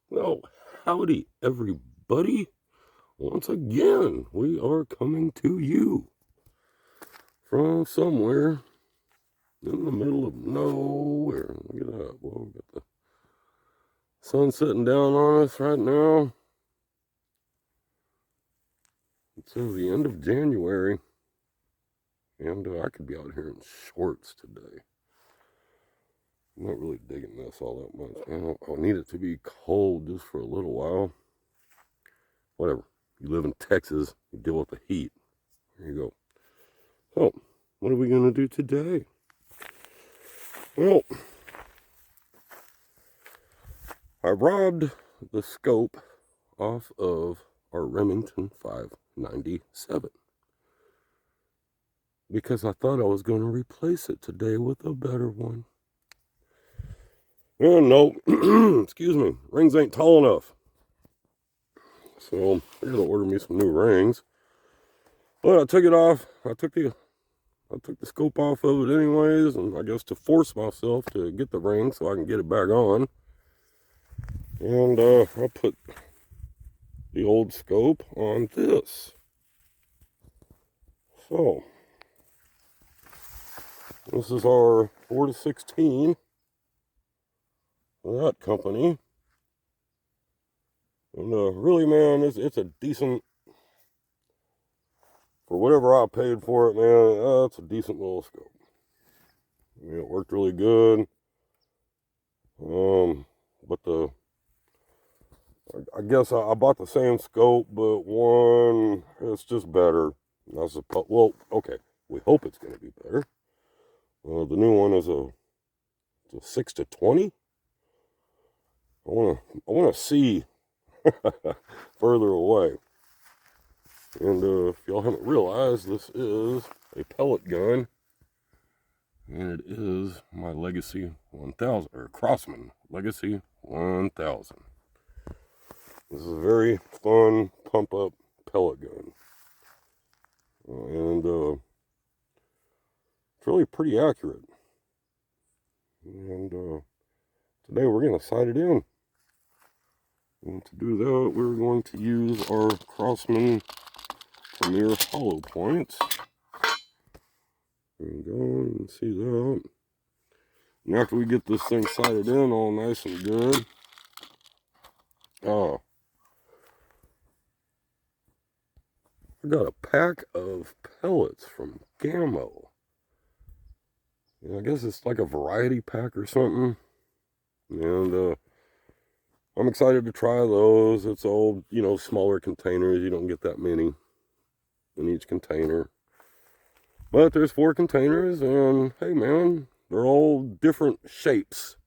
Well, howdy, everybody. Once again, we are coming to you from somewhere in the middle of nowhere. Look at that. Well, we got the sun sitting down on us right now. It's the end of January, and I could be out here in shorts today. I'm not really digging this all that much. I need it to be cold just for a little while. Whatever. You live in Texas, you deal with the heat. There you go. So, what are we going to do today? Well, I robbed the scope off of our Remington 597 because I thought I was going to replace it today with a better one. And no, excuse me, rings ain't tall enough. So I gotta order me some new rings. But I took it off. I took the scope off of it anyways, and I guess to force myself to get the ring so I can get it back on. And I put the old scope on this. So this is our 4-16 for that company. And really, man, it's a decent, for whatever I paid for it, man, it's a decent little scope. I mean, it worked really good. But I guess I bought the same scope, but one, it's just better. I suppose, well, okay, we hope it's going to be better. The new one is a 6-20. I want to see further away. And if y'all haven't realized, this is a pellet gun, and it is my Legacy 1000, or Crossman Legacy 1000. This is a very fun pump-up pellet gun, and it's really pretty accurate. And today we're going to sight it in. And to do that, we're going to use our Crossman Premier Hollowpoint. There you go, you can see that. And after we get this thing sighted in all nice and good, I got a pack of pellets from Gammo. And I guess it's like a variety pack or something. And I'm excited to try those. It's all, smaller containers. You don't get that many in each container. But there's 4 containers, and hey, man, they're all different shapes.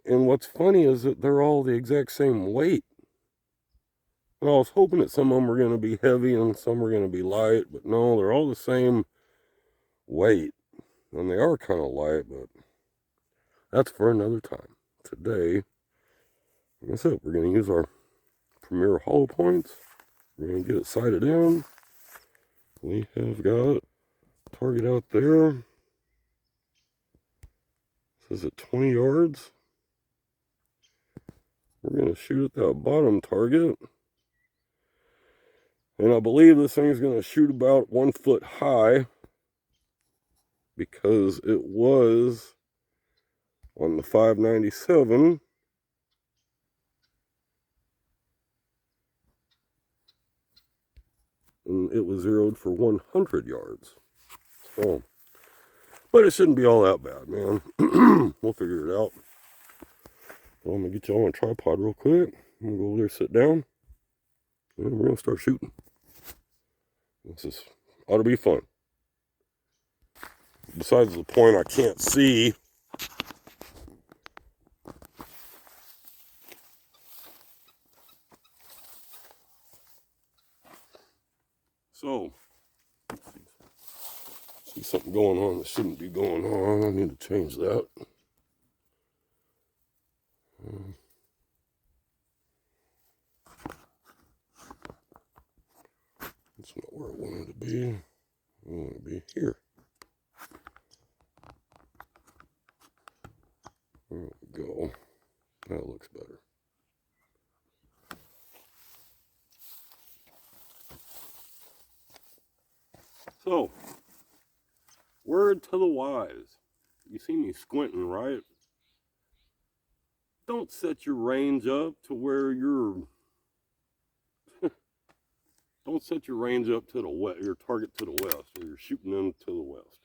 And what's funny is that they're all the exact same weight. And I was hoping that some of them were going to be heavy and some were going to be light, but no, they're all the same weight. And they are kind of light, but that's for another time. Today, like I said, we're going to use our Premier Hollowpoints. We're going to get it sighted in. We have got a target out there. This is at 20 yards. We're going to shoot at that bottom target. And I believe this thing is going to shoot about 1 foot high because it was on the 597. And it was zeroed for 100 yards. So, but it shouldn't be all that bad, man. We'll figure it out. So I'm going to get you on a tripod real quick. I'm going to go over there, sit down, and we're going to start shooting. This ought to be fun. Besides the point I can't see. So, see something going on that shouldn't be going on. I need to change that. That's not where I wanted to be. I want to be here. There we go. That looks better. So, word to the wise. You see me squinting, right? Don't set your range up to where you're. Don't set your range up to the west, your target to the west, or you're shooting them to the west.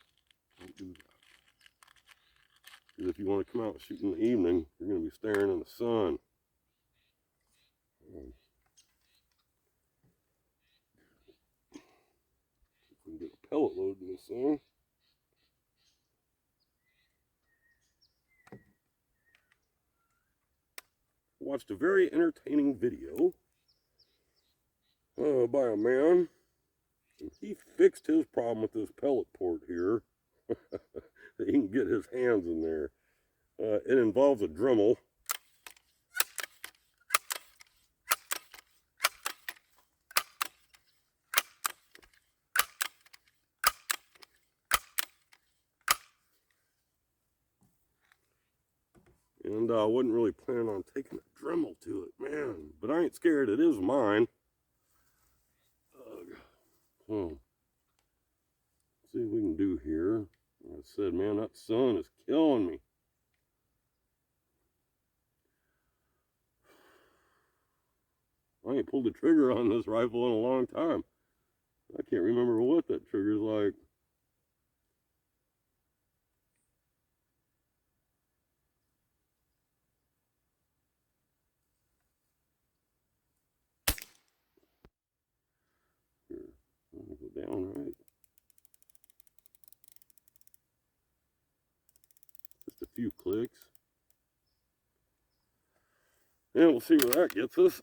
Don't do that. Because if you want to come out and shoot in the evening, you're going to be staring in the sun. If we can get a pellet load in this thing. Watched a very entertaining video by a man. And he fixed his problem with this pellet port here. That he can get his hands in there. It involves a Dremel. And I wasn't really planning on taking a Dremel to it, man. But I ain't scared. It is mine. Let's see what we can do here. Like I said, man, that sun is killing me. I ain't pulled the trigger on this rifle in a long time. I can't remember what that trigger's like. Here, let me go down, right? Just a few clicks. And we'll see where that gets us.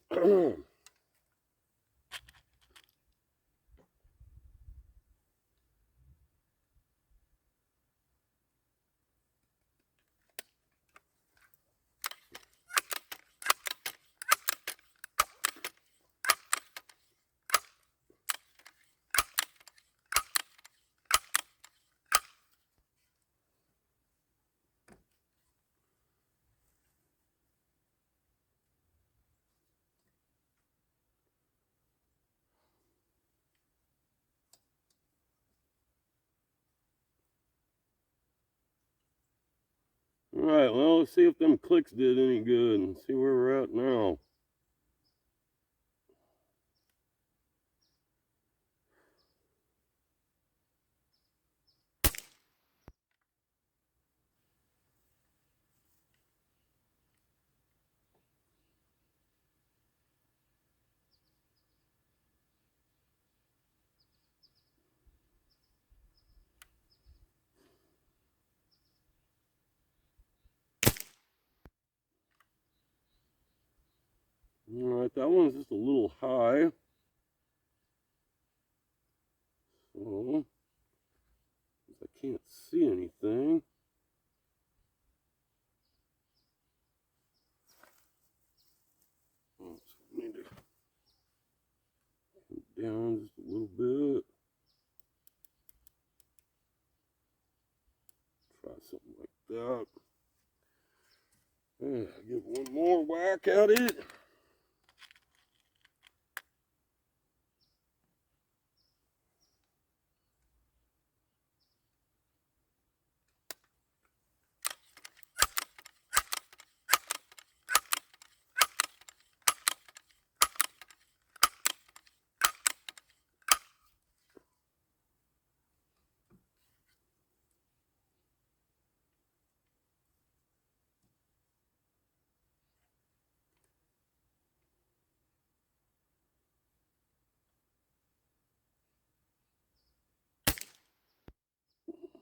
Alright, well, let's see if them clicks did any good and see where we're at now. Alright, that one's just a little high. So, I can't see anything. So I need to come down just a little bit. Try something like that. Give one more whack at it.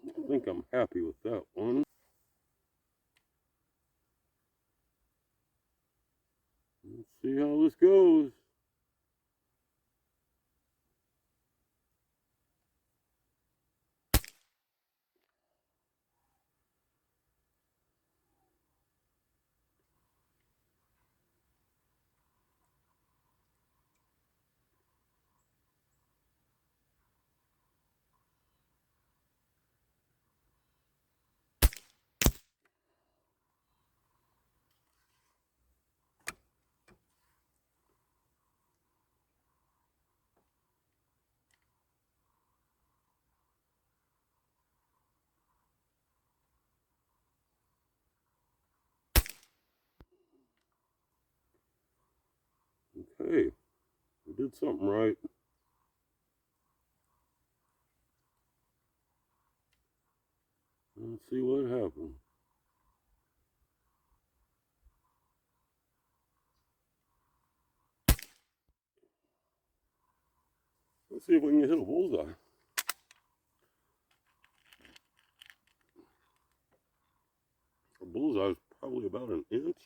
I think I'm happy with that one. Let's see how this goes. Hey, we did something right. Let's see what happened. Let's see if we can hit a bullseye. A bullseye is probably about an inch.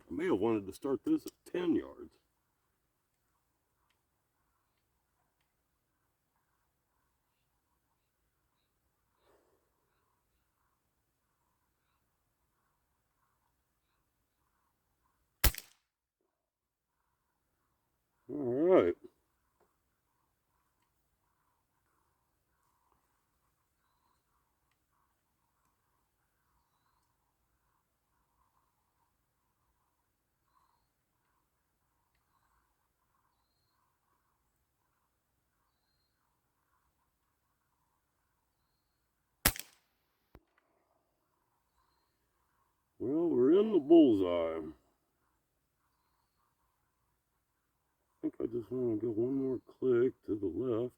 I may have wanted to start this at 10 yards. All right. Well, we're in the bullseye. I think I just want to go one more click to the left.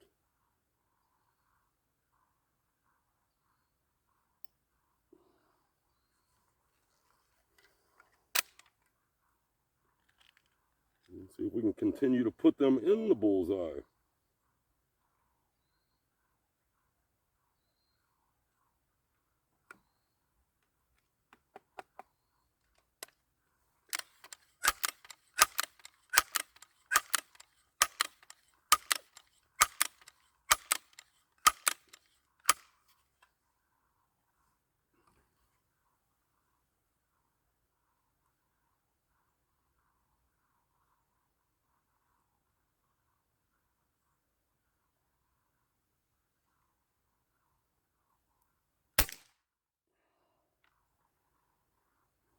And see if we can continue to put them in the bullseye.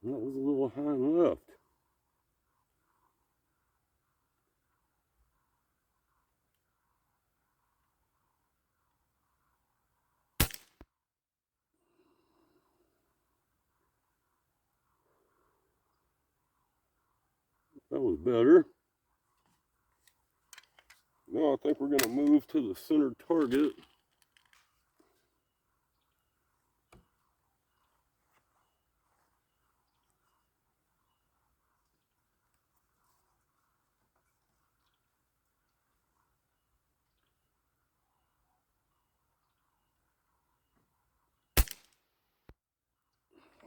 That was a little high and left. That was better. Now I think we're going to move to the center target.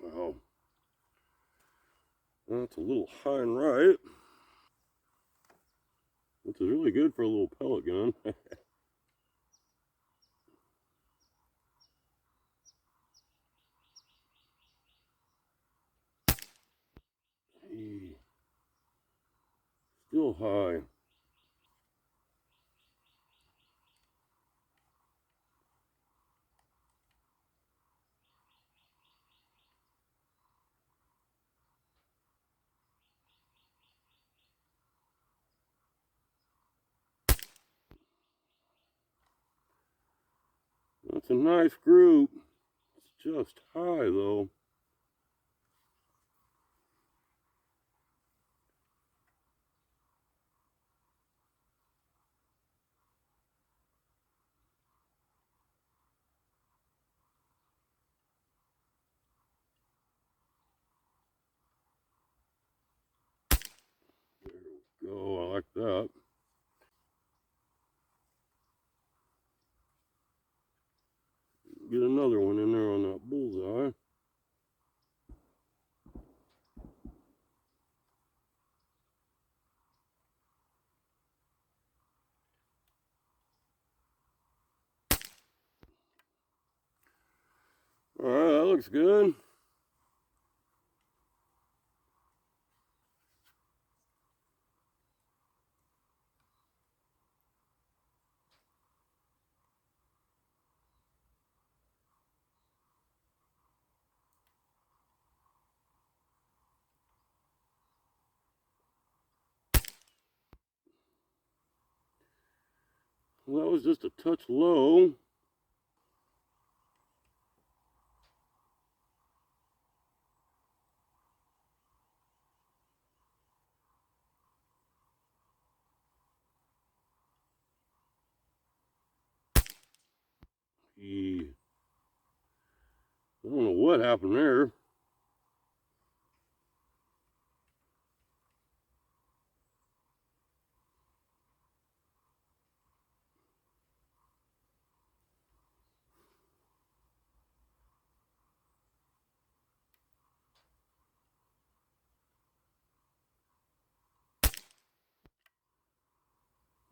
Wow. That's a little high and right, which is really good for a little pellet gun. Still high. That's a nice group. It's just high though. There we go. I like that. Get another one in there on that bullseye. looks good. Well, that was just a touch low. I don't know what happened there.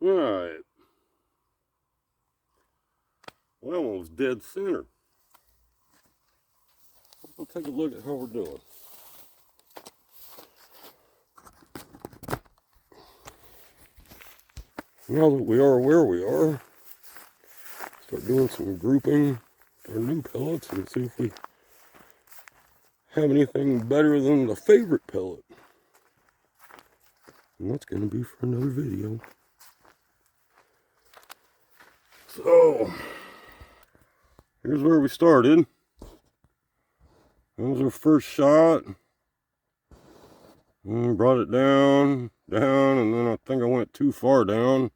All right. Well, that one was dead center. We'll take a look at how we're doing. Now that we are where we are, start doing some grouping for new pellets and see if we have anything better than the favorite pellet. And that's going to be for another video. So, here's where we started. That was our first shot. And brought it down, and then I think I went too far down.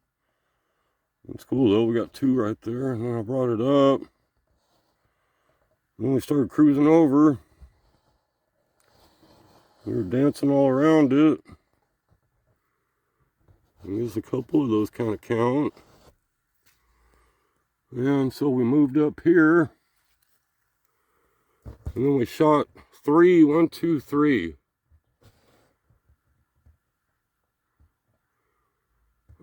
It's cool though, we got two right there, and then I brought it up. And then we started cruising over. We were dancing all around it. And there's a couple of those kind of count. And so we moved up here. And then we shot 3, 1, 2, 3.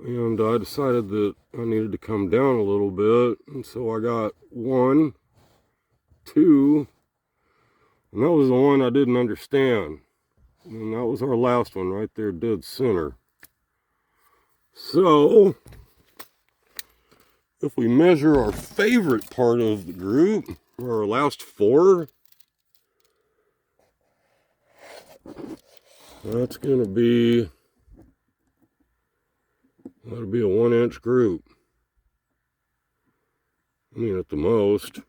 And I decided that I needed to come down a little bit. And so I got 1, 2, and that was the one I didn't understand. And that was our last one right there, dead center. So, if we measure our favorite part of the group, or our last 4, that's going to be, that'll be a 1-inch group. I mean, at the most.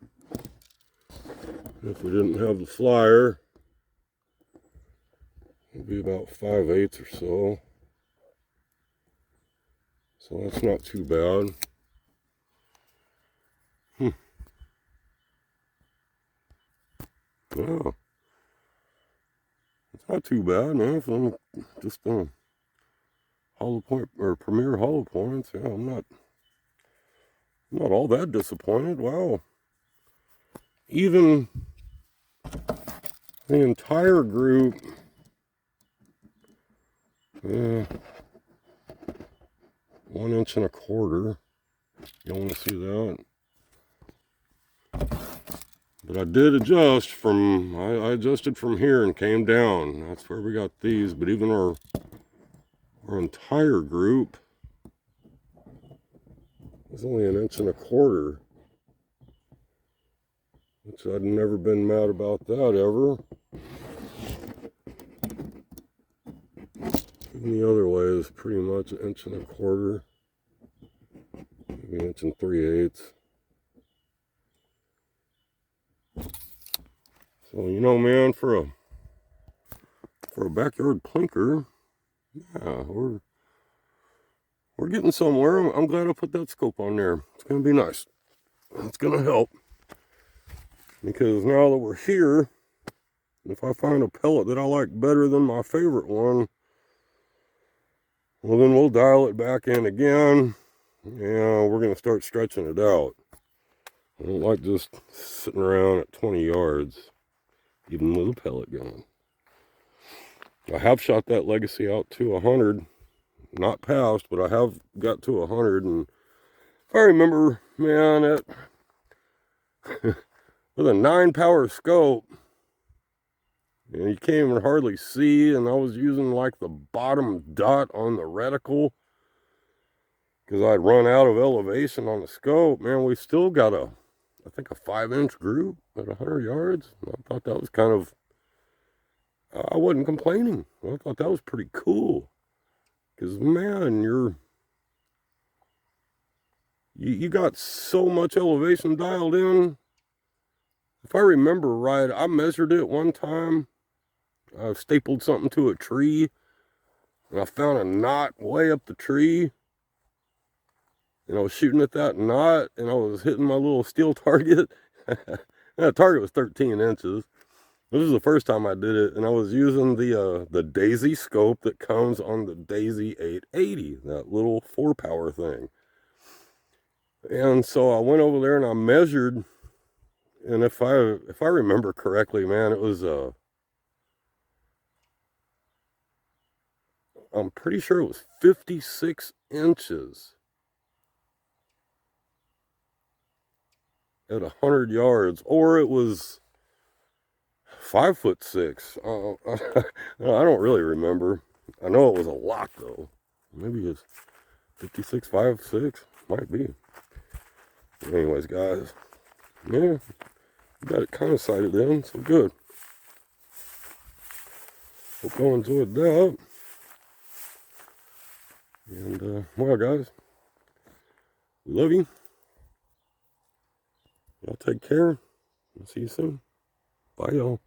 If we didn't have the flyer, it'd be about 5/8 or so. So that's not too bad. Yeah. It's not too bad, man. If I'm just Hollowpoint or Premier Hollowpoints, yeah, I'm not all that disappointed. Wow. Even the entire group, yeah, 1 inch and a quarter. You want to see that? But I did adjust from, I adjusted from here and came down. That's where we got these. But even our entire group is only 1 inch and a quarter. Which I'd never been mad about that ever. Even the other way is pretty much 1 inch and a quarter. Maybe 1 inch and 3/8. So, you know, man, for a backyard plinker, yeah, we're getting somewhere. I'm glad I put that scope on there. It's gonna be nice. It's gonna help. Because now that we're here, if I find a pellet that I like better than my favorite one, well, then we'll dial it back in again. Yeah, we're gonna start stretching it out. I don't like just sitting around at 20 yards, even with a pellet gun. I have shot that Legacy out to 100, not past, but I have got to 100, and if I remember, man, with a 9-power scope. And you can't even hardly see, and I was using like the bottom dot on the reticle because I'd run out of elevation on the scope. Man, we still got I think a 5-inch group at 100 yards. I thought that was kind of, I wasn't complaining. I thought that was pretty cool because, man, you got so much elevation dialed in. If I remember right, I measured it one time. I stapled something to a tree, and I found a knot way up the tree. And I was shooting at that knot, and I was hitting my little steel target. That target was 13 inches. This was the first time I did it, and I was using the Daisy scope that comes on the Daisy 880, that little 4-power thing. And so I went over there and I measured, and if I remember correctly, man, it was I'm pretty sure it was 56 inches at 100 yards, or it was 5'6". I don't really remember. I know it was a lot though. Maybe it's 56, 5'6". Might be. Anyways, guys, yeah, got it kind of sighted in, so good. Hope y'all enjoyed that. And well, guys, we love you. Y'all take care. I'll see you soon. Bye, y'all.